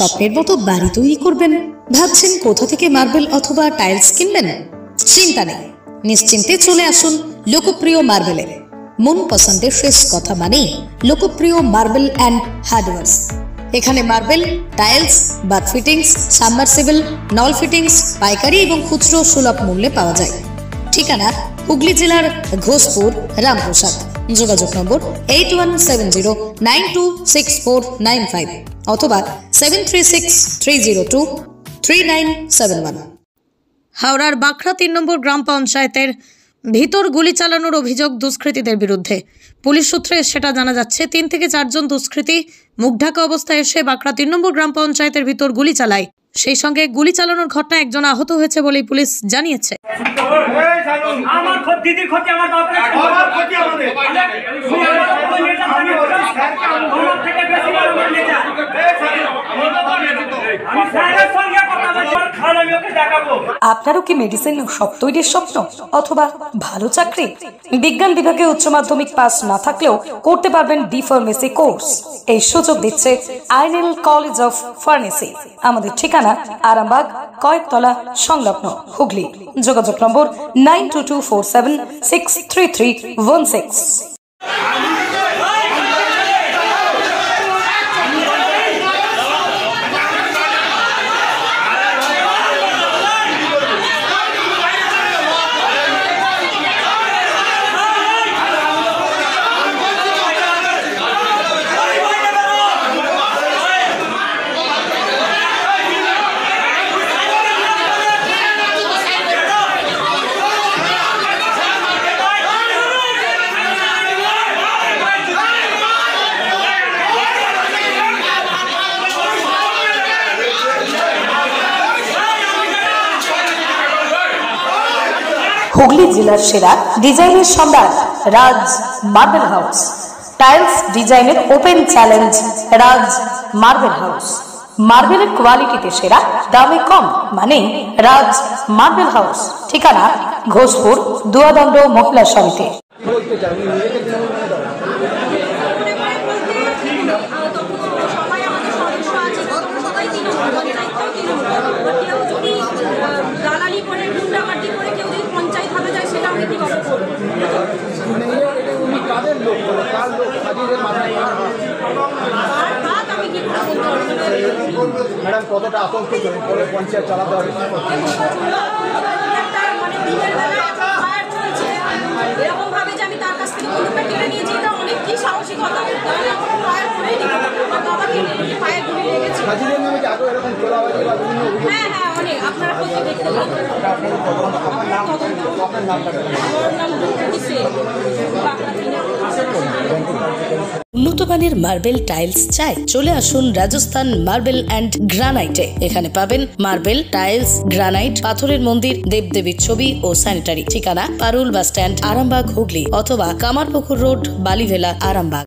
স্বপ্নের মতো বাড়ি তৈরি করবেন? ভাবছেন কোথা থেকে মার্বেল অথবা টাইলস কিনবেন? চিন্তা নেই, নিশ্চিন্তে চলে আসুন লোকপ্রিয় মার্বেলে। মন পছন্দের শেষ কথা মানেই লোকপ্রিয় মার্বেল অ্যান্ড হার্ডওয়্যার্স। এখানে marble, tiles, bath fittings, submersible, নল ফিটিংস পাইকারি এবং খুচরো সুলভ মূল্যে পাওয়া যায়। ঠিকানা হুগলি জেলার ঘোষপুর, রামপ্রসাদ। যোগাযোগ নম্বর 8170926495 অথবা 7363023971। হাওড়ার বাঁকড়া 3 নম্বর গ্রাম পঞ্চায়েতের ভিতর গুলি চালানোর অভিযোগ দুষ্কৃতীদের বিরুদ্ধে। পুলিশ সূত্রে সেটা জানা যাচ্ছে 3 থেকে 4 জন দুষ্কৃতী মুখঢাকা অবস্থায় এসে বাঁকড়া 3 নম্বর গ্রাম পঞ্চায়েতের ভিতর গুলি চালায়। সেই সঙ্গে গুলি চালানোর ঘটনায় একজন আহত হয়েছে বলেই পুলিশ জানিয়েছে। আপনারও কি মেডিসিন শপ তৈরির স্বপ্ন অথবা ভালো চাকরি? বিজ্ঞান বিভাগে উচ্চ মাধ্যমিক পাস না থাকলেও করতে পারবেন ডি ফার্মেসি কোর্স। এই সুযোগ দিচ্ছে আইনেল কলেজ অফ ফার্মেসি। আমাদের ঠিকানা আরামবাগ, কয়েকতলা সংলগ্ন, হুগলি। যোগাযোগ নম্বর 9224763316। হুগলি জেলার সেরা ডিজাইনের সম্রাট রাজ মার্বেল হাউস। টাইলস ডিজাইনের ওপেন চ্যালেঞ্জ রাজ মার্বেল হাউস। মার্বেলের কোয়ালিটিতে সেরা, দামে কম, মানে রাজ মার্বেল হাউস। ঠিকানা ঘোষপুর, দুয়াদণ্ড মহিলা সমিতি। ম্যাডাম কতটা আতঙ্কিত পরে পঞ্চায়েত চালাতে হবে? এরকম ভাবে যে আমি তার কাছ থেকে বন্দুকটা কেড়ে নিয়েছি, এটা অনেক কি সাহসিকতা। হ্যাঁ হ্যাঁ অনেক, আপনারা প্রত্যেক দেখতে পাবেন। উন্নত মানের মার্বেল টাইলস চাই? চলে আসুন রাজস্থান মার্বেল অ্যান্ড গ্রানাইটে। এখানে পাবেন মার্বেল, টাইলস, গ্রানাইট, পাথরের মন্দির, দেবদেবীর ছবি ও স্যানিটারি। ঠিকানা পারুল বাস স্ট্যান্ড, আরামবাগ, হুগলি অথবা কামারপুকুর রোড, বালিভেলা, আরামবাগ।